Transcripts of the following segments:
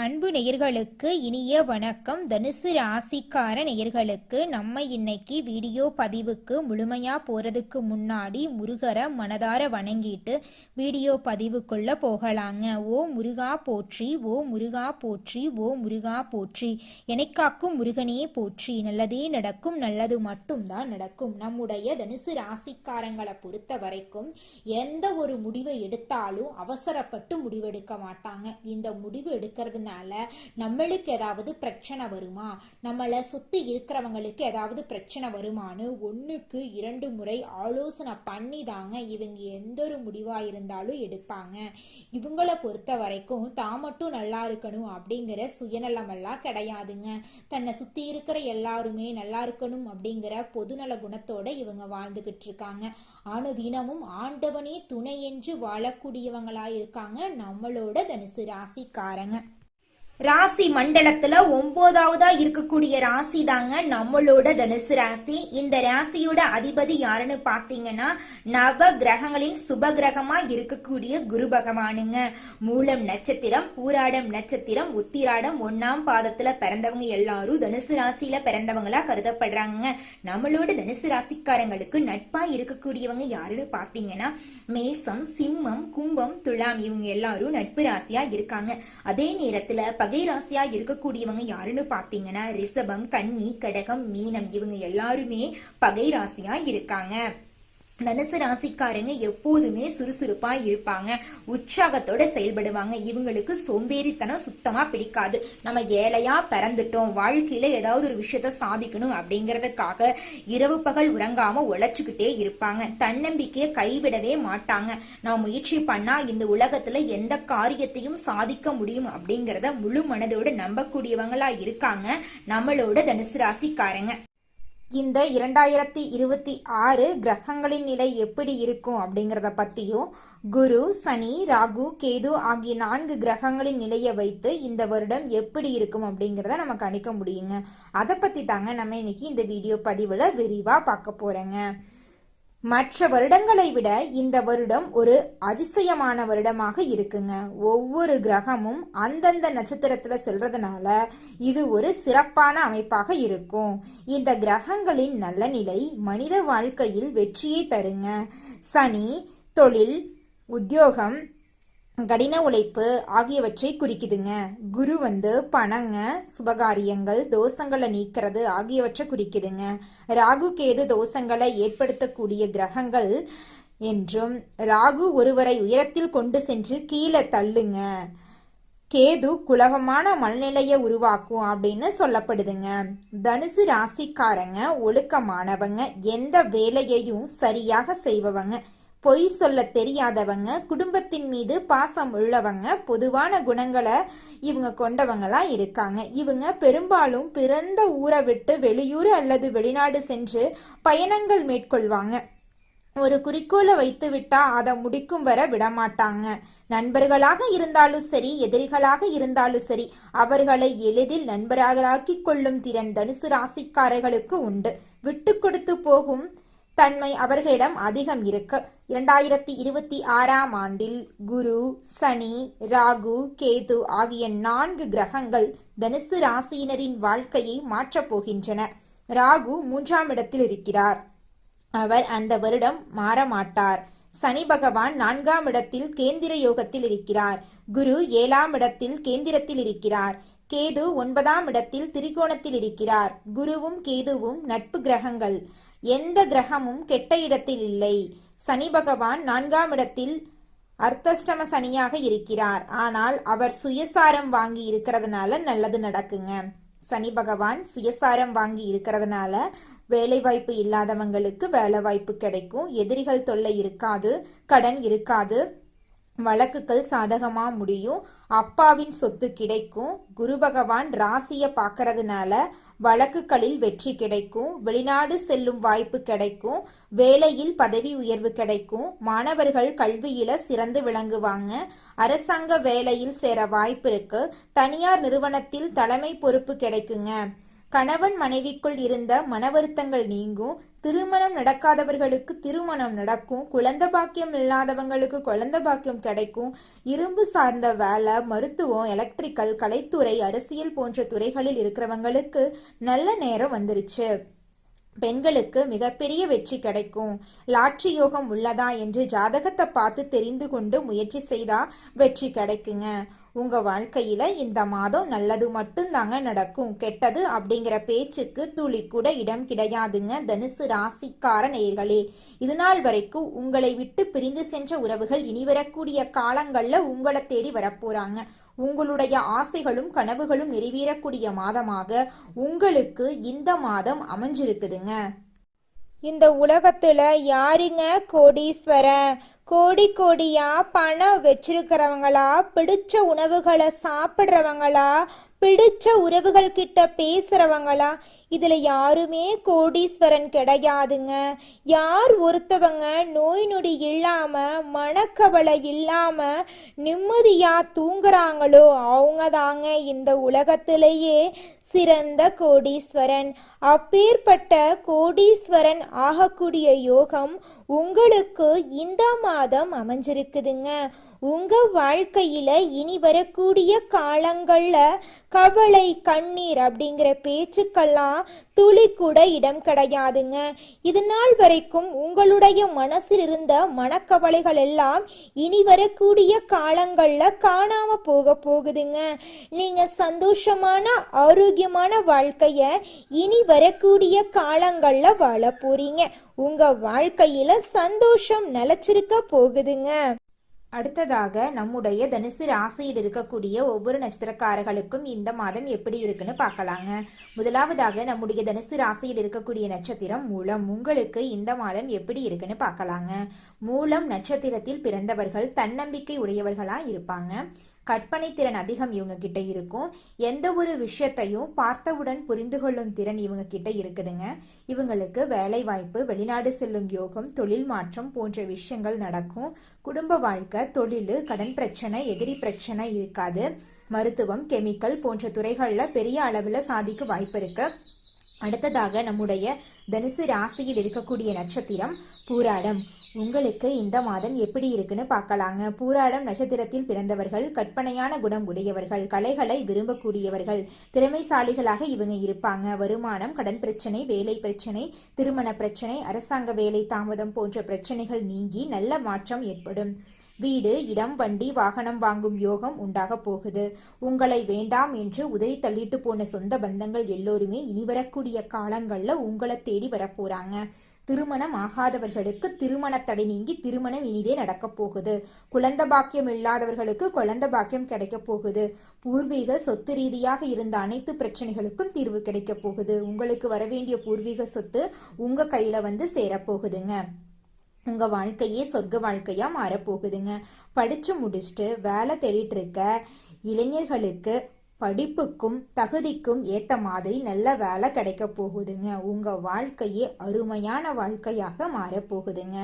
அன்பு நேயர்களுக்கு இனிய வணக்கம். தனுசு ராசிக்கார நேயர்களுக்கு நம்ம இன்னைக்கு வீடியோ பதிவுக்கு முழுமையா போறதுக்கு முன்னாடி முருகரை மனதார வணங்கிட்டு வீடியோ பதிவுக்குள்ள போகலாங்க. ஓ முருகா போற்றி, ஓ முருகா போற்றி, ஓ முருகா போற்றி, எனக்காக்கும் முருகனே போற்றி. நல்லதே நடக்கும், நல்லது மட்டும்தான் நடக்கும். நம்முடைய தனுசு ராசிக்காரங்களை பொறுத்த வரைக்கும் எந்த ஒரு முடிவை எடுத்தாலும் அவசரப்பட்டு முடிவெடுக்க மாட்டாங்க. இந்த முடிவு எடுக்கிறது நம்மளுக்கு ஏதாவது பிரச்சனை வருமா, நம்மளை சுத்தி இருக்கிறவங்களுக்கு ஏதாவது பிரச்சனை வருமானு ஒண்ணுக்கு 2 முறை ஆலோசனை பண்ணி தாங்க இவங்க எந்த ஒரு முடிவா இருந்தாலும் எடுப்பாங்க. இவங்களை பொறுத்த வரைக்கும் தான் மட்டும் நல்லா இருக்கணும் அப்படிங்கிற சுயநலம் எல்லாம் கிடையாதுங்க. தன்னை சுத்தி இருக்கிற எல்லாருமே நல்லா இருக்கணும் அப்படிங்கிற பொதுநல குணத்தோட இவங்க வாழ்ந்துகிட்டு இருக்காங்க. தினமும் ஆண்டவனே துணை என்று வாழக்கூடியவங்களா இருக்காங்க நம்மளோட தனுசு ராசிக்காரங்க. ராசி மண்டலத்துல 9வதா இருக்கக்கூடிய ராசி தாங்க நம்மளோட தனுசு ராசி. இந்த ராசியோட அதிபதி யாருன்னு பாத்தீங்கன்னா நவ கிரகங்களின் சுப கிரகமா இருக்கக்கூடிய குரு பகவானுங்க. மூலம் நட்சத்திரம், பூராடம் நட்சத்திரம், உத்திராடம் 1ஆம் பாதத்துல பிறந்தவங்க எல்லாரும் தனுசு ராசியில பிறந்தவங்களா கருதப்படுறாங்க. நம்மளோட தனுசு ராசிக்காரங்களுக்கு நட்பா இருக்கக்கூடியவங்க யாருன்னு பாத்தீங்கன்னா மேசம், சிம்மம், கும்பம், துலாம் இவங்க எல்லாரும் நட்பு ராசியா இருக்காங்க. அதே நேரத்துல பகை ராசியா இருக்கக்கூடியவங்க யாருன்னு பாத்தீங்கன்னா ரிஷபம், கன்னி, கடகம், மீனம் இவங்க எல்லாருமே பகை ராசியா இருக்காங்க. தனுசு ராசிக்காரங்க எப்போதுமே சுறுசுறுப்பா இருப்பாங்க, உற்சாகத்தோட செயல்படுவாங்க. இவங்களுக்கு சோம்பேறித்தனம் சுத்தமா பிடிக்காது. நம்ம ஏழையா பிறந்துட்டோம், வாழ்க்கையில ஏதாவது ஒரு விஷயத்த சாதிக்கணும் அப்படிங்கறதுக்காக இரவு பகல் உறங்காம உழைச்சுக்கிட்டே இருப்பாங்க. தன்னம்பிக்கையை கைவிடவே மாட்டாங்க. நான் முயற்சி பண்ணா இந்த உலகத்துல எந்த காரியத்தையும் சாதிக்க முடியும் அப்படிங்கறத முழு மனதோட நம்பக்கூடியவங்களா இருக்காங்க நம்மளோட தனுசு ராசிக்காரங்க. இந்த 2026 கிரகங்களின் நிலை எப்படி இருக்கும் அப்படிங்கிறத பற்றியும், குரு, சனி, ராகு, கேது ஆகிய 4 கிரகங்களின் நிலையை வைத்து இந்த வருடம் எப்படி இருக்கும் அப்படிங்கிறத நம்ம கணிக்க முடியுங்க. அதை பற்றி தாங்க நம்ம இன்னைக்கு இந்த வீடியோ பதிவில் விரிவாக பார்க்க போகிறோங்க. மற்ற வருடங்களை விட இந்த வருடம் ஒரு அதிசயமான வருடமாக இருக்குங்க. ஒவ்வொரு கிரகமும் அந்தந்த நட்சத்திரத்துல செல்றதுனால இது ஒரு சிறப்பான அமைப்பாக இருக்கும். இந்த கிரகங்களின் நல்ல நிலை மனித வாழ்க்கையில் வெற்றியை தருங்க. சனி தொழில், உத்தியோகம், கடின உழைப்பு ஆகியவற்றை குறிக்குதுங்க. குரு பணங்க, சுபகாரியங்கள், தோஷங்களை நீக்கிறது ஆகியவற்றை குறிக்குதுங்க. ராகு, கேது தோஷங்களை ஏற்படுத்தக்கூடிய கிரகங்கள் என்றும், ராகு ஒருவரை உயரத்தில் கொண்டு சென்று கீழே தள்ளுங்க, கேது குழப்பமான மனநிலையை உருவாக்கும் அப்படின்னு சொல்லப்படுதுங்க. தனுசு ராசிக்காரங்க ஒழுக்கமானவங்க, எந்த வேலையையும் சரியாக செய்பவங்க, பொய் சொல்ல தெரியாதவங்க, குடும்பத்தின் மீது பாசம் உள்ளவங்க, பொதுவான குணங்களை இவங்க கொண்டவங்களா இருக்காங்க. இவங்க பெரும்பாலும் பிறந்த ஊரை விட்டு வெளியூர் அல்லது வெளிநாடு சென்று பயணங்கள் மேற்கொள்வாங்க. ஒரு குறிக்கோளை வைத்து விட்டா அதை முடிக்கும் வர விடமாட்டாங்க. நண்பர்களாக இருந்தாலும் சரி, எதிரிகளாக இருந்தாலும் சரி, அவர்களை எளிதில் நண்பர்களாக்கி கொள்ளும் திறன் தனுசு ராசிக்காரர்களுக்கு உண்டு. விட்டு கொடுத்து போகும் தன்மை அவர்களிடம் அதிகம் இருக்கு. 2026ஆம் ஆண்டில் குரு, சனி, ராகு, கேது ஆகிய 4 கிரகங்கள் தனுசு ராசியினரின் வாழ்க்கையை மாற்றப் போகின்றன. ராகு 3ஆம் இடத்தில் இருக்கிறார். அவர் அந்த வருடம் மாற மாட்டார். சனி பகவான் 4ஆம் இடத்தில் கேந்திர யோகத்தில் இருக்கிறார். குரு 7ஆம் இடத்தில் கேந்திரத்தில் இருக்கிறார். கேது 9ஆம் இடத்தில் திரிகோணத்தில் இருக்கிறார். குருவும் கேதுவும் நட்பு கிரகங்கள். எந்த கிரகமும் கெட்ட இடத்தில் இல்லை. சனி பகவான் 4ஆம் இடத்தில் அர்த்தஷ்டம சனியாக இருக்கிறார். ஆனால் அவர் சுயசாரம் வாங்கி இருக்கிறதுனால நல்லது நடக்குங்க. சனி பகவான் சுயசாரம் வாங்கி இருக்கிறதுனால வேலை வாய்ப்பு இல்லாதவங்களுக்கு வேலை வாய்ப்பு கிடைக்கும். எதிரிகள் தொல்லை இருக்காது, கடன் இருக்காது, வழக்குகள் சாதகமா முடியும், அப்பாவின் சொத்து கிடைக்கும். குரு பகவான் ராசியை பார்க்கறதுனால வழக்குகளில் வெற்றி கிடைக்கும், வெளிநாடு செல்லும் வாய்ப்பு கிடைக்கும், வேலையில் பதவி உயர்வு கிடைக்கும், மாணவர்கள் கல்வியில சிறந்து விளங்குவாங்க, அரசாங்க வேலையில் சேர வாய்ப்பு இருக்கு, தனியார் நிறுவனத்தில் தலைமை பொறுப்பு கிடைக்குங்க. கணவன் மனைவிக்குள் இருந்த மன வருத்தங்கள் நீங்கும், திருமணம் நடக்காதவர்களுக்கு திருமணம் நடக்கும், குழந்தை பாக்கியம் இல்லாதவங்களுக்கு குழந்தை பாக்கியம் கிடைக்கும். இரும்பு சார்ந்த வேலை, மருத்துவம், எலக்ட்ரிக்கல், கலைத்துறை, அரசியல் போன்ற துறைகளில் இருக்கிறவங்களுக்கு நல்ல நேரம் வந்துருச்சு. பெண்களுக்கு மிகப்பெரிய வெற்றி கிடைக்கும். லாட்ரி யோகம் உள்ளதா என்று ஜாதகத்தை பார்த்து தெரிந்து கொண்டு முயற்சி செய்தா வெற்றி கிடைக்குங்க. உங்க வாழ்க்கையில இந்த மாதம் நல்லது மட்டும் தாங்க நடக்கும், கெட்டது அப்படிங்கிற பேச்சுக்கு துளி கூட இடம் கிடையாதுங்க. தனுசு ராசிக்கார நேயர்களே, இது நாள் வரைக்கும் உங்களை விட்டு பிரிந்து சென்ற உறவுகள் இனி வரக்கூடிய காலங்கள்ல உங்களை தேடி வரப்போறாங்க. உங்களுடைய ஆசைகளும் கனவுகளும் நிறைவேறக்கூடிய மாதமாக உங்களுக்கு இந்த மாதம் அமைஞ்சிருக்குதுங்க. இந்த உலகத்துல யாருங்க கோடீஸ்வரன்? கோடி கோடியா பணம் வச்சிருக்கிறவங்களா, பிடிச்ச உணவுகளை சாப்பிட்றவங்களா, பிடிச்ச உறவுகள் கிட்ட பேசுறவங்களா? இதுல யாருமே கோடீஸ்வரன் கிடையாதுங்க. யார் ஒருத்தவங்க நோய் நொடி இல்லாம, மனக்கவலை இல்லாம நிம்மதியா தூங்குறாங்களோ அவங்க தாங்க இந்த உலகத்திலேயே சிறந்த கோடீஸ்வரன். அப்பேற்பட்ட கோடீஸ்வரன் ஆகக்கூடிய யோகம் உங்களுக்கு இந்த மாதம் அமைஞ்சிருக்குதுங்க. உங்க வாழ்க்கையில இனி வரக்கூடிய காலங்கள்ல கவலை, கண்ணீர் அப்படிங்கிற பேச்சுக்கெல்லாம் துளி கூட இடம் கிடையாதுங்க. இது நாள் வரைக்கும் உங்களுடைய மனசில் இருந்த மனக்கவலைகள் எல்லாம் இனி வரக்கூடிய காலங்கள்ல காணாம போகுதுங்க. நீங்க சந்தோஷமான ஆரோக்கியமான வாழ்க்கைய இனி வரக்கூடிய காலங்கள்ல வாழ போறீங்க. உங்க வாழ்க்கையில சந்தோஷம் நிலைச்சிருக்க போகுதுங்க. அடுத்ததாக நம்முடைய தனுசு ராசியில் இருக்கக்கூடிய ஒவ்வொரு நட்சத்திரக்காரர்களுக்கும் இந்த மாதம் எப்படி இருக்குன்னு பார்க்கலாங்க. முதலாவதாக நம்முடைய தனுசு ராசியில் இருக்கக்கூடிய நட்சத்திரம் மூலம். உங்களுக்கு இந்த மாதம் எப்படி இருக்குன்னு பார்க்கலாங்க. மூலம் நட்சத்திரத்தில் பிறந்தவர்கள் தன்னம்பிக்கை உடையவர்களா இருப்பாங்க. கற்பனை திறன் அதிகம் இவங்க கிட்ட இருக்கும். எந்த ஒரு விஷயத்தையும் பார்த்தவுடன் புரிந்து கொள்ளும் திறன் இவங்க கிட்ட இருக்குதுங்க. இவங்களுக்கு வேலை வாய்ப்பு, வெளிநாடு செல்லும் யோகம், தொழில் மாற்றம் போன்ற விஷயங்கள் நடக்கும். குடும்ப வாழ்க்கை, தொழில், கடன் பிரச்சனை, எதிரி பிரச்சனை இருக்காது. மருத்துவம், கெமிக்கல் போன்ற துறைகளில் பெரிய அளவில் சாதிக்க வாய்ப்பு இருக்கு. அடுத்ததாக நம்முடைய தனுசு ராசியில் இருக்கக்கூடிய நட்சத்திரம் பூராடம். உங்களுக்கு இந்த மாதம் எப்படி இருக்குன்னு பார்க்கலாங்க. பூராடம் நட்சத்திரத்தில் பிறந்தவர்கள் கற்பனையான குணம் உடையவர்கள், கலைகளை விரும்பக்கூடியவர்கள், திறமைசாலிகளாக இவங்க இருப்பாங்க. வருமானம், கடன் பிரச்சனை, வேலை பிரச்சனை, திருமண பிரச்சனை, அரசாங்க வேலை தாமதம் போன்ற பிரச்சனைகள் நீங்கி நல்ல மாற்றம் ஏற்படும். வீடு, இடம், வண்டி, வாகனம் வாங்கும் யோகம் உண்டாக போகுது. உங்களை வேண்டாம் என்று உதறி தள்ளிட்டு போன சொந்த பந்தங்கள் எல்லோருமே இனி வரக்கூடிய காலங்கள்ல உங்களை தேடி வரப்போறாங்க. திருமணம் ஆகாதவர்களுக்கு திருமண தடை நீங்கி திருமணம் இனிதே நடக்க போகுது. குழந்தை பாக்கியம் இல்லாதவர்களுக்கு குழந்தை பாக்கியம் கிடைக்க போகுது. பூர்வீக சொத்து ரீதியாக இருந்த அனைத்து பிரச்சனைகளுக்கும் தீர்வு கிடைக்க போகுது. உங்களுக்கு வரவேண்டிய பூர்வீக சொத்து உங்க கையில சேரப்போகுதுங்க. உங்க வாழ்க்கையே சொர்க்க வாழ்க்கையா மாறப்போகுதுங்க. படிச்சு முடிச்சுட்டு வேலை தேடிட்டு இருக்க இளைஞர்களுக்கு படிப்புக்கும் தகுதிக்கும் ஏத்த மாதிரி நல்ல வேலை கிடைக்க போகுதுங்க. உங்க வாழ்க்கையே அருமையான வாழ்க்கையாக மாறப்போகுதுங்க.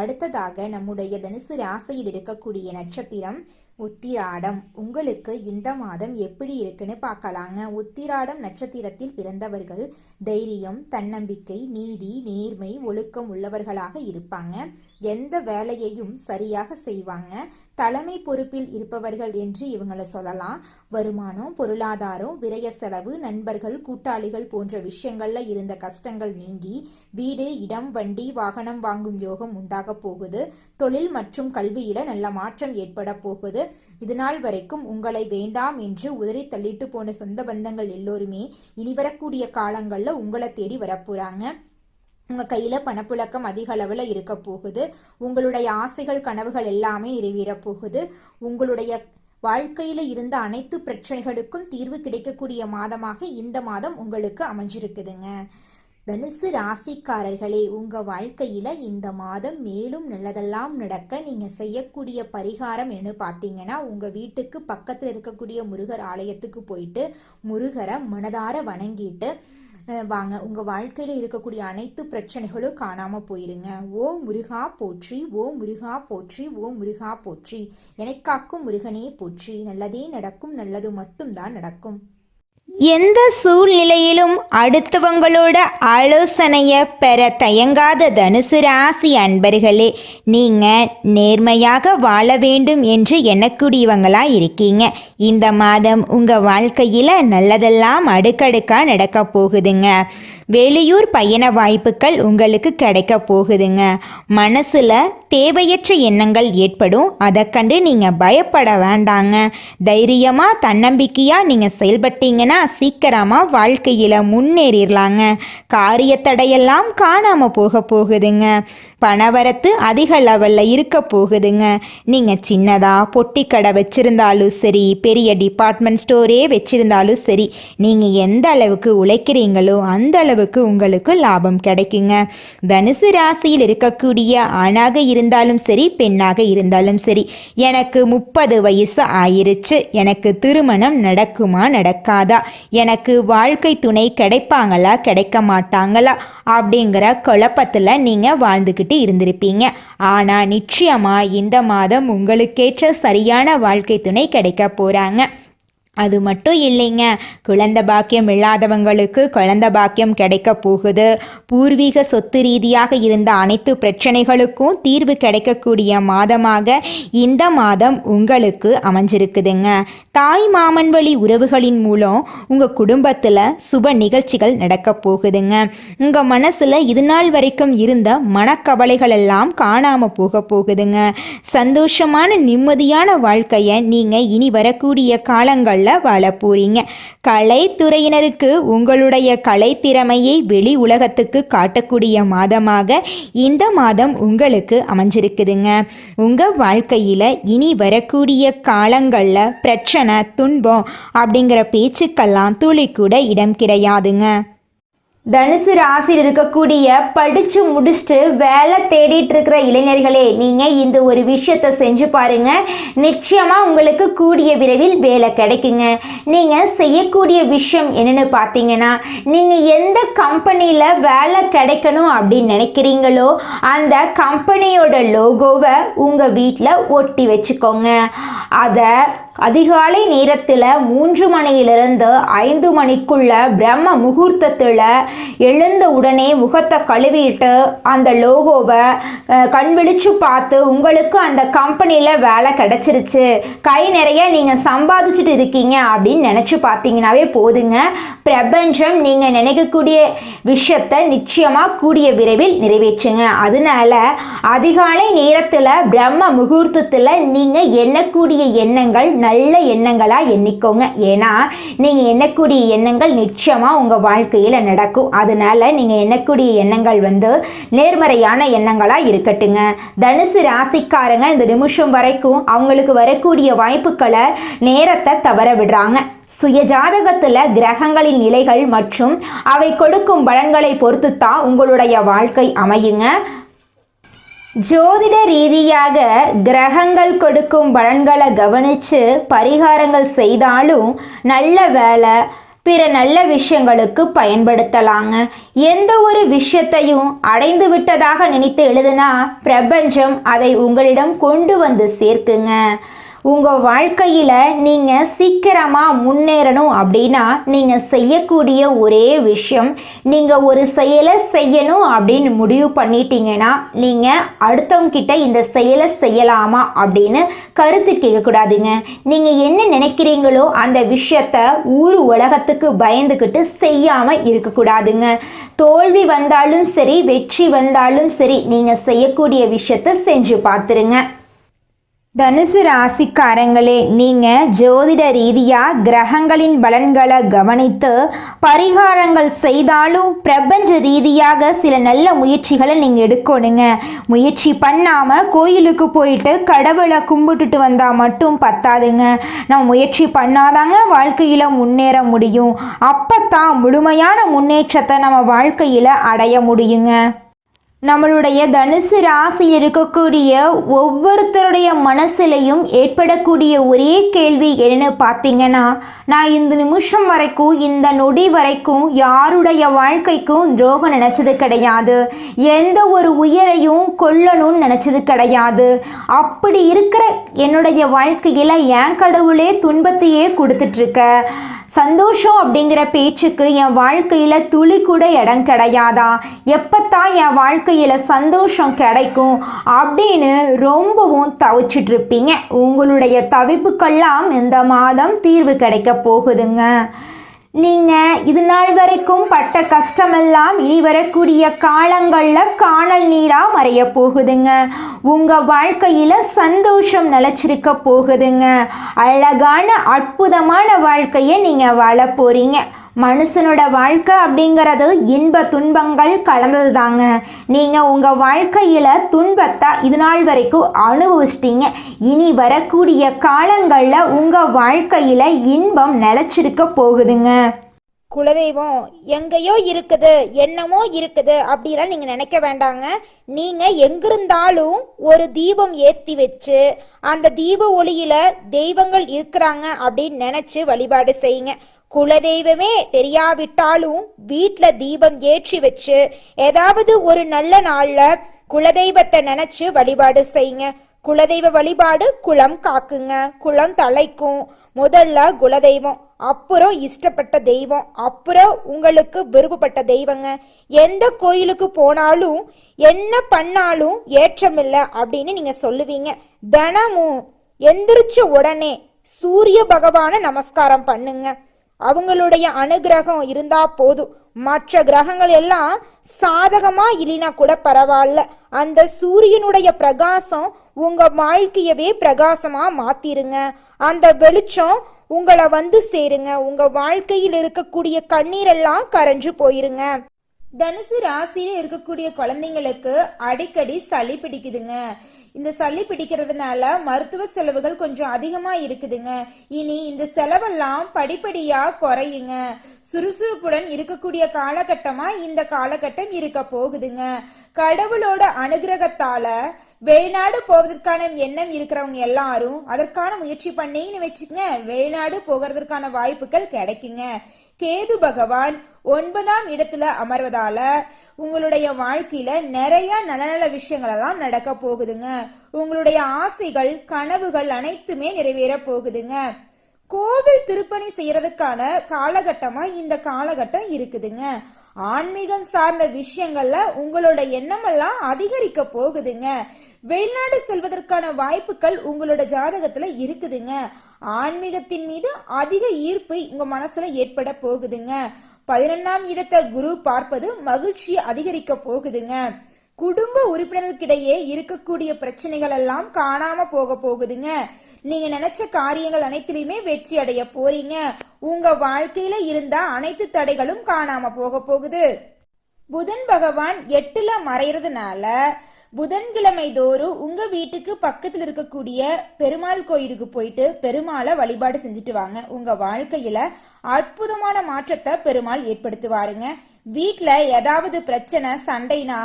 அடுத்ததாக நம்முடைய தனுசு ராசியில் இருக்கக்கூடிய நட்சத்திரம் உத்திராடம். உங்களுக்கு இந்த மாதம் எப்படி இருக்குன்னு பார்க்கலாங்க. உத்திராடம் நட்சத்திரத்தில் பிறந்தவர்கள் தைரியம், தன்னம்பிக்கை, நீதி, நேர்மை, ஒழுக்கம் உள்ளவர்களாக இருப்பாங்க. எந்த வேலையையும் சரியாக செய்வாங்க. தலைமை பொறுப்பில் இருப்பவர்கள் என்று இவங்களை சொல்லலாம். வருமானம், பொருளாதாரம், விரய செலவு, நண்பர்கள், கூட்டாளிகள் போன்ற விஷயங்கள்ல இருந்த கஷ்டங்கள் நீங்கி வீடு, இடம், வண்டி, வாகனம் வாங்கும் யோகம் உண்டாக போகுது. தொழில் மற்றும் கல்வியில நல்ல மாற்றம் ஏற்பட போகுது. இதுநாள் வரைக்கும் உங்களை வேண்டாம் என்று உதறி தள்ளிட்டு போன சொந்த பந்தங்கள் எல்லோருமே இனி வரக்கூடிய காலங்கள்ல உங்களை தேடி வரப்போறாங்க. உங்க கையில பணப்புழக்கம் அதிக அளவுல இருக்க போகுது. உங்களுடைய ஆசைகள், கனவுகள் எல்லாமே நிறைவேற போகுது. உங்களுடைய வாழ்க்கையில இருந்த அனைத்து பிரச்சனைகளுக்கும் தீர்வு கிடைக்கக்கூடிய மாதமாக இந்த மாதம் உங்களுக்கு அமைஞ்சிருக்குதுங்க. தனுசு ராசிக்காரர்களே, உங்க வாழ்க்கையில இந்த மாதம் மேலும் நல்லதெல்லாம் நடக்க நீங்க செய்யக்கூடிய பரிகாரம் என்ன பார்த்தீங்கன்னா, உங்க வீட்டுக்கு பக்கத்துல இருக்கக்கூடிய முருகர் ஆலயத்துக்கு போயிட்டு முருகரை மனதார வணங்கிட்டு வாங்க. உங்க வாழ்க்கையில இருக்கக்கூடிய அனைத்து பிரச்சனைகளும் காணாம போயிருங்க. ஓ முருகா போற்றி, ஓ முருகா போற்றி, ஓ முருகா போற்றி, எனக்காக்கும் முருகனே போற்றி. நல்லதே நடக்கும், நல்லது மட்டும்தான் நடக்கும். எந்த சூழ்நிலையிலும் அடுத்தவங்களோட ஆலோசனையை பெற தயங்காத தனுசு ராசி அன்பர்களே, நீங்கள் நேர்மையாக வாழ வேண்டும் என்று எண்ணக்கூடியவங்களா இருக்கீங்க. இந்த மாதம் உங்கள் வாழ்க்கையில் நல்லதெல்லாம் அடுக்கடுக்காக நடக்க போகுதுங்க. வெளியூர் பயண வாய்ப்புகள் உங்களுக்கு கிடைக்க போகுதுங்க. மனசில் தேவையற்ற எண்ணங்கள் ஏற்படும், அதை கண்டு நீங்கள் பயப்பட வேண்டாங்க. தைரியமாக தன்னம்பிக்கையாக நீங்கள் செயல்பட்டீங்கன்னா சீக்கிரமாக வாழ்க்கையில் முன்னேறிடலாங்க. காரிய தடையெல்லாம் காணாமல் போக போகுதுங்க. பணவரத்து அதிக லெவலில் இருக்க போகுதுங்க. நீங்கள் சின்னதாக பொட்டி கடை வச்சுருந்தாலும் சரி, பெரிய டிபார்ட்மெண்ட் ஸ்டோரே வச்சுருந்தாலும் சரி, நீங்கள் எந்த அளவுக்கு உழைக்கிறீங்களோ அந்த அளவுக்கு உங்களுக்கு லாபம் கிடைக்குங்க. தனுசு ராசியில் இருக்கக்கூடிய ஆணாக இருந்தாலும் சரி, பெண்ணாக இருந்தாலும் சரி, எனக்கு 30 வயசு ஆயிருச்சு, எனக்கு திருமணம் நடக்குமா நடக்காதா, எனக்கு வாழ்க்கை துணை கிடைப்பாங்களா கிடைக்க மாட்டாங்களா அப்படிங்கிற குழப்பத்தில் நீங்கள் வாழ்ந்துக்கிட்டு இருந்திருப்பீங்க. ஆனால் நிச்சயமாக இந்த மாதம் உங்களுக்கேற்ற சரியான வாழ்க்கை துணை கிடைக்க போகிறாங்க. அது மட்டும் இல்லைங்க, குழந்தை பாக்கியம் இல்லாதவங்களுக்கு குழந்தை பாக்கியம் கிடைக்க போகுது. பூர்வீக சொத்து ரீதியாக இருந்த அனைத்து பிரச்சனைகளுக்கும் தீர்வு கிடைக்கக்கூடிய மாதமாக இந்த மாதம் உங்களுக்கு அமைஞ்சிருக்குதுங்க. தாய் மாமன் வழி உறவுகளின் மூலம் உங்கள் குடும்பத்தில் சுப நிகழ்ச்சிகள் நடக்க போகுதுங்க. உங்கள் மனசில் இது நாள் வரைக்கும் இருந்த மனக்கவலைகள் எல்லாம் காணாமல் போக போகுதுங்க. சந்தோஷமான நிம்மதியான வாழ்க்கையை நீங்கள் இனி வரக்கூடிய காலங்களில் வாழ போறீங்க. கலைத்துறையினருக்கு உங்களுடைய கலை திறமையை வெளி உலகத்துக்கு காட்டக்கூடிய மாதமாக இந்த மாதம் உங்களுக்கு அமைஞ்சிருக்குதுங்க. உங்க வாழ்க்கையில இனி வரக்கூடிய காலங்களில் பிரச்சனை, துன்பம் அப்படிங்கிற பேச்சுக்கெல்லாம் துளி கூட இடம் கிடையாதுங்க. தனுசு ராசியில் இருக்கக்கூடிய படித்து முடிச்சுட்டு வேலை தேடிட்டு இருக்கிற இளைஞர்களே, நீங்கள் இந்த ஒரு விஷயத்தை செஞ்சு பாருங்க, நிச்சயமாக உங்களுக்கு கூடிய விரைவில் வேலை கிடைக்குங்க. நீங்கள் செய்யக்கூடிய விஷயம் என்னென்னு பார்த்தீங்கன்னா, நீங்கள் எந்த கம்பெனியில் வேலை கிடைக்கணும் அப்படின்னு நினைக்கிறீங்களோ அந்த கம்பெனியோட லோகோவை உங்கள் வீட்டில் ஒட்டி வச்சுக்கோங்க. அதை அதிகாலை நேரத்தில் 3 மணியிலிருந்து 5 மணிக்குள்ள பிரம்ம முகூர்த்தத்தில் எழுந்த உடனே முகத்தை கழுவிட்டு அந்த லோகோவை கண் விழிச்சு பார்த்து உங்களுக்கு அந்த கம்பெனியில் வேலை கிடச்சிருச்சு, கை நிறைய நீங்கள் சம்பாதிச்சுட்டு இருக்கீங்க அப்படின்னு நினச்சி பார்த்தீங்கன்னாவே போதுங்க. பிரபஞ்சம் நீங்கள் நினைக்கக்கூடிய விஷயத்தை நிச்சயமாக கூடிய விரைவில் நிறைவேற்றுங்க. அதனால அதிகாலை நேரத்தில் பிரம்ம முகூர்த்தத்தில் நீங்கள் எண்ணக்கூடிய எண்ணங்கள் நல்ல எண்ணங்களாக எண்ணிக்கோங்க. ஏன்னா நீங்கள் எண்ணக்கூடிய எண்ணங்கள் நிச்சயமாக உங்கள் வாழ்க்கையில் நடக்கும். அதனால நீங்கள் எண்ணக்கூடிய எண்ணங்கள் நேர்மறையான எண்ணங்களாக இருக்கட்டுங்க. தனுசு ராசிக்காரங்க இந்த நிமிஷம் வரைக்கும் அவங்களுக்கு வரக்கூடிய வாய்ப்புகளை நேரத்தை தவற விடுறாங்க. சுயஜாதகத்தில் கிரகங்களின் நிலைகள் மற்றும் அவை கொடுக்கும் பலன்களை பொறுத்து தான் உங்களுடைய வாழ்க்கை அமையுங்க. ஜோதிட ரீதியாக கிரகங்கள் கொடுக்கும் பலன்களை கவனித்து பரிகாரங்கள் செய்தாலும் நல்ல வேலை, பிற நல்ல விஷயங்களுக்கு பயன்படுத்தலாங்க. எந்த ஒரு விஷயத்தையும் அடைந்து விட்டதாக நினைத்து எழுதுனா பிரபஞ்சம் அதை உங்களிடம் கொண்டு வந்து சேர்க்குங்க. உங்கள் வாழ்க்கையில் நீங்கள் சீக்கிரமாக முன்னேறணும் அப்படின்னா நீங்கள் செய்யக்கூடிய ஒரே விஷயம், நீங்கள் ஒரு செயலை செய்யணும் அப்படின்னு முடிவு பண்ணிட்டீங்கன்னா நீங்கள் அடுத்தவங்கிட்ட இந்த செயலை செய்யலாமா அப்படின்னு கருத்து கேட்கக்கூடாதுங்க. நீங்கள் என்ன நினைக்கிறீங்களோ அந்த விஷயத்த ஊர் உலகத்துக்கு பயந்துக்கிட்டு செய்யாமல் இருக்கக்கூடாதுங்க. தோல்வி வந்தாலும் சரி, வெற்றி வந்தாலும் சரி, நீங்கள் செய்யக்கூடிய விஷயத்த செஞ்சு பார்த்துருங்க. தனுசு ராசிக்காரங்களே, நீங்கள் ஜோதிட ரீதியாக கிரகங்களின் பலன்களை கவனித்து பரிகாரங்கள் செய்தாலும் பிரபஞ்ச ரீதியாக சில நல்ல முயற்சிகளை நீங்கள் எடுக்கணுங்க. முயற்சி பண்ணாமல் கோயிலுக்கு போயிட்டு கடவுளை கும்பிட்டுட்டு வந்தால் மட்டும் பத்தாதுங்க. நம்ம முயற்சி பண்ணாதாங்க வாழ்க்கையில் முன்னேற முடியும். அப்போ தான் முழுமையான முன்னேற்றத்தை நம்ம வாழ்க்கையில் அடைய முடியுங்க. நம்மளுடைய தனுசு ராசியில் இருக்கக்கூடிய ஒவ்வொருத்தருடைய மனசுலையும் ஏற்படக்கூடிய ஒரே கேள்வி என்னன்னு பார்த்தீங்கன்னா, நான் இந்த நிமிஷம் வரைக்கும், இந்த நொடி வரைக்கும் யாருடைய வாழ்க்கைக்கும் துரோகம் நினச்சது கிடையாது, எந்த ஒரு உயிரையும் கொல்லணும்னு நினச்சது கிடையாது. அப்படி இருக்கிற என்னுடைய வாழ்க்கையில் என் கடவுளே துன்பத்தையே கொடுத்துட்ருக்க, சந்தோஷம் அப்படிங்கிற பேச்சுக்கு என் வாழ்க்கையில் துளி கூட இடம் கிடையாதா, எப்பத்தான் என் வாழ்க்கையில் சந்தோஷம் கிடைக்கும் அப்படின்னு ரொம்பவும் தவிச்சிட்டு இருப்பீங்க. உங்களுடைய தவிப்புக்கெல்லாம் இந்த மாதம் தீர்வு கிடைக்க போகுதுங்க. நீங்கள் இது நாள் வரைக்கும் பட்ட கஷ்டமெல்லாம் இனி வரக்கூடிய காலங்களில் காணல் நீராக மறைய போகுதுங்க. உங்கள் வாழ்க்கையில் சந்தோஷம் நிலச்சிருக்க போகுதுங்க. அழகான அற்புதமான வாழ்க்கையை நீங்கள் வாழ போகிறீங்க. மனுஷனோட வாழ்க்கை அப்படிங்கிறது இன்ப துன்பங்கள் கலந்தது தாங்க. நீங்கள் உங்கள் வாழ்க்கையில் துன்பத்தை இது நாள் வரைக்கும் அனுபவிச்சிட்டீங்க. இனி வரக்கூடிய காலங்களில் உங்கள் வாழ்க்கையில் இன்பம் நிலச்சிருக்க போகுதுங்க. குலதெய்வம் எங்கேயோ இருக்குது, என்னமோ இருக்குது அப்படிலாம் நீங்கள் நினைக்க வேண்டாங்க. நீங்கள் எங்கிருந்தாலும் ஒரு தீபம் ஏற்றி வச்சு அந்த தீப ஒளியில் தெய்வங்கள் இருக்கிறாங்க அப்படின்னு நினச்சி வழிபாடு செய்யுங்க. குலதெய்வமே தெரியாவிட்டாலும் வீட்டில் தீபம் ஏற்றி வச்சு ஏதாவது ஒரு நல்ல நாளில் குலதெய்வத்தை நினச்சி வழிபாடு செய்யுங்க. குலதெய்வ வழிபாடு குலம் காக்குங்க, குலம் தலைக்கும். முதல்ல குலதெய்வம், அப்புறம் இஷ்டப்பட்ட தெய்வம், அப்புறம் உங்களுக்கு விருப்பப்பட்ட தெய்வங்க. எந்த கோயிலுக்கு போனாலும் என்ன பண்ணாலும் ஏற்றமில்லை அப்படின்னு நீங்கள் சொல்லுவீங்க. தினமும் எந்திரிச்ச உடனே சூரிய பகவானை நமஸ்காரம் பண்ணுங்க. அவங்களுடைய அனுகிரகம் இருந்தா போதும். மற்ற கிரகங்கள் எல்லாம் சாதகமா இல்லைனா கூட பரவாயில்ல, அந்த சூரியனுடைய பிரகாசம் உங்க வாழ்க்கையவே பிரகாசமா மாத்திருங்க. அந்த வெளிச்சம் உங்களை வந்து சேருங்க. உங்க வாழ்க்கையில் இருக்கக்கூடிய கண்ணீரெல்லாம் கரைஞ்சு போயிருங்க. தனுசு ராசியில இருக்கக்கூடிய குழந்தைங்களுக்கு அடிக்கடி சளி பிடிக்குதுங்க. இந்த சளி பிடிக்கிறதுனால மருத்துவ செலவுகள் கொஞ்சம் அதிகமா இருக்குதுங்க. இனி இந்த செலவெல்லாம் படிப்படியா குறையுங்க. சுறுசுறுப்புடன் இருக்கக்கூடிய காலகட்டமா இந்த காலகட்டம் இருக்க போகுதுங்க. கடவுளோட அனுகிரகத்தால வெளிநாடு போவதற்கான எண்ணம் இருக்கிறவங்க எல்லாரும் அதற்கான முயற்சி பண்ணின்னு வச்சுக்கங்க, வெளிநாடு போகிறதுக்கான வாய்ப்புகள் கிடைக்குங்க. கேது பகவான் 9ஆம் இடத்துல அமர்வதால உங்களுடைய வாழ்க்கையில நிறைய நல்ல நல்ல விஷயங்கள் எல்லாம் நடக்க போகுதுங்க. உங்களுடைய ஆசைகள் கனவுகள் அனைத்துமே நிறைவேற போகுதுங்க. கோவில் திருப்பணி செய்யறதுக்கான காலகட்டமா இந்த காலகட்டம் இருக்குதுங்க. ஆன்மீகம் சார்ந்த விஷயங்கள்ல உங்களோட எண்ணமெல்லாம் அதிகரிக்க போகுதுங்க. வெளிநாடு செல்வதற்கான வாய்ப்புகள் உங்களோட ஜாதகத்துல இருக்குதுங்க. ஆன்மீகத்தின் மீது அதிக ஈர்ப்பு உங்க மனசுல ஏற்பட போகுதுங்க. 11ஆம் இடத்தை குரு பார்ப்பது மகிழ்ச்சி அதிகரிக்க போகுதுங்க. குடும்ப உறுப்பினர்களுக்கிடையே இருக்கக்கூடிய பிரச்சனைகள் எல்லாம் காணாம போக போகுதுங்க. நீங்க நினைச்ச காரியங்கள் அனைத்திலுமே வெற்றி அடைய போறீங்க. உங்க வாழ்க்கையில இருந்த அனைத்து தடைகளும் காணாம போக போகுது. புதன் பகவான் 8ல மறைறதுனால புதன்கிழமை தோறும் உங்க வீட்டுக்கு பக்கத்துல இருக்கக்கூடிய பெருமாள் கோயிலுக்கு போயிட்டு பெருமாளை வழிபாடு செஞ்சுட்டு வாங்க. உங்க வாழ்க்கையில அற்புதமான மாற்றத்தை பெருமாள் ஏற்படுத்துவாருங்க. வீட்டுல ஏதாவது பிரச்சனை சண்டைனா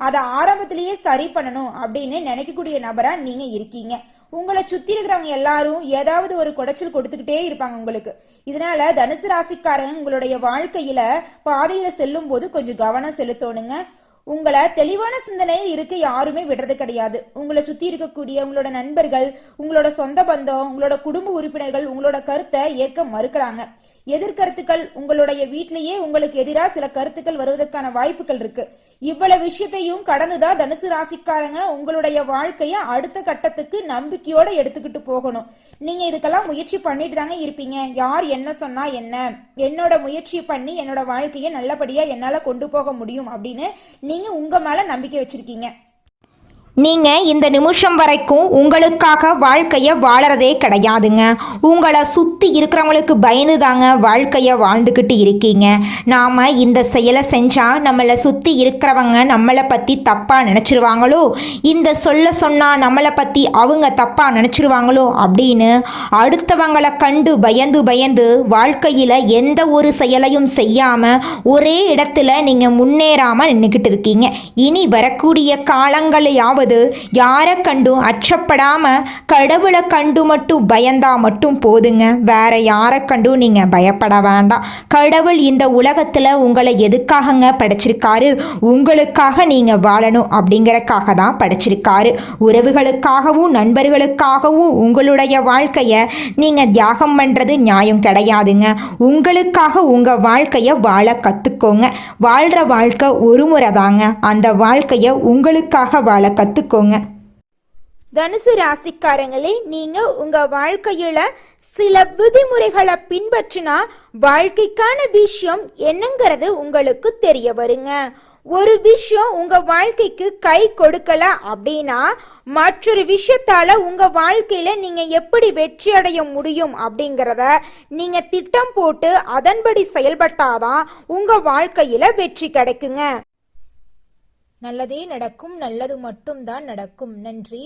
அதை ஆரம்பத்திலேயே சரி பண்ணணும் அப்படின்னு நினைக்கக்கூடிய நபரா நீங்க இருக்கீங்க. உங்களை சுத்தி இருக்கிறவங்க எல்லாரும் ஏதாவது ஒரு குடைச்சல் கொடுத்துக்கிட்டே இருப்பாங்க உங்களுக்கு. இதனால தனுசு ராசிக்காரங்க உங்களுடைய வாழ்க்கையில பாதையில செல்லும் போது கொஞ்சம் கவனம் செலுத்தணுங்க. உங்களை தெளிவான சிந்தனையில் இருக்க யாருமே விடுறது கிடையாது. உங்களை சுத்தி இருக்கக்கூடிய உங்களோட நண்பர்கள், உங்களோட சொந்த பந்தம், உங்களோட குடும்ப உறுப்பினர்கள் உங்களோட கருத்தை ஏற்க மறுக்கிறாங்க. எதிர்கருத்துக்கள் உங்களுடைய வீட்டிலேயே உங்களுக்கு எதிராக சில கருத்துக்கள் வருவதற்கான வாய்ப்புகள் இருக்கு. இவ்வளவு விஷயத்தையும் கடந்துதான் தனுசு ராசிக்காரங்க உங்களுடைய வாழ்க்கைய அடுத்த கட்டத்துக்கு நம்பிக்கையோட எடுத்துக்கிட்டு போகணும். நீங்க இதுக்கெல்லாம் முயற்சி பண்ணிட்டு தாங்க இருப்பீங்க. யார் என்ன சொன்னா என்ன, என்னோட முயற்சி பண்ணி என்னோட வாழ்க்கைய நல்லபடியா என்னால கொண்டு போக முடியும் அப்படின்னு நீங்க உங்க மேல நம்பிக்கை வச்சிருக்கீங்க. நீங்கள் இந்த நிமிஷம் வரைக்கும் உங்களுக்காக வாழ்க்கையை வாழறதே கிடையாதுங்க. உங்களை சுற்றி இருக்கிறவங்களுக்கு பயந்து தாங்க வாழ்க்கையை வாழ்ந்துக்கிட்டு இருக்கீங்க. நாம் இந்த செயலை செஞ்சால் நம்மளை சுற்றி இருக்கிறவங்க நம்மளை பற்றி தப்பாக நினச்சிருவாங்களோ, இந்த சொன்னால் நம்மளை பற்றி அவங்க தப்பாக நினச்சிருவாங்களோ அப்படின்னு அடுத்தவங்களை கண்டு பயந்து பயந்து வாழ்க்கையில் எந்த ஒரு செயலையும் செய்யாமல் ஒரே இடத்துல நீங்கள் முன்னேறாமல் நின்றுக்கிட்டு இருக்கீங்க. இனி வரக்கூடிய காலங்களையாவது அதாவது யாரை கண்டும் அச்சப்படாம கடவுளை கண்டு மட்டும் பயந்தா மட்டும் போதுங்க. வேற யாரை கண்டும் நீங்க பயப்பட வேண்டாம். கடவுள் இந்த உலகத்துல உங்களை எதுக்காகங்க படைச்சிருக்காரு? உங்களுக்காக நீங்க வாழணும் அப்படிங்கறக்காக தான் படைச்சிருக்காரு. உறவுகளுக்காகவும் நண்பர்களுக்காகவும் உங்களுடைய வாழ்க்கைய நீங்க தியாகம் பண்றது நியாயம் கிடையாதுங்க. உங்களுக்காக உங்க வாழ்க்கைய வாழ கத்துக்கோங்க. வாழ்ற வாழ்க்கை ஒரு முறை தாங்க. அந்த வாழ்க்கைய உங்களுக்காக வாழ கத்துக்கோங்க. தனுசு ராசிக்காரங்களே, நீங்க உங்க வாழ்க்கையில சில விதிமுறைகளை பின்பற்றினா வாழ்க்கைக்கான விஷயம் என்னங்கிறது உங்களுக்கு தெரிய வருங்க. ஒரு விஷயம் உங்க வாழ்க்கைக்கு கை கொடுக்கல அப்படின்னா மற்றொரு விஷயத்தால உங்க வாழ்க்கையில நீங்க எப்படி வெற்றி அடைய முடியும் அப்படிங்கிறத நீங்க திட்டம் போட்டு அதன்படி செயல்பட்டாதான் உங்க வாழ்க்கையில வெற்றி கிடைக்குங்க. நல்லதே நடக்கும், நல்லது மட்டும்தான் நடக்கும். நன்றி.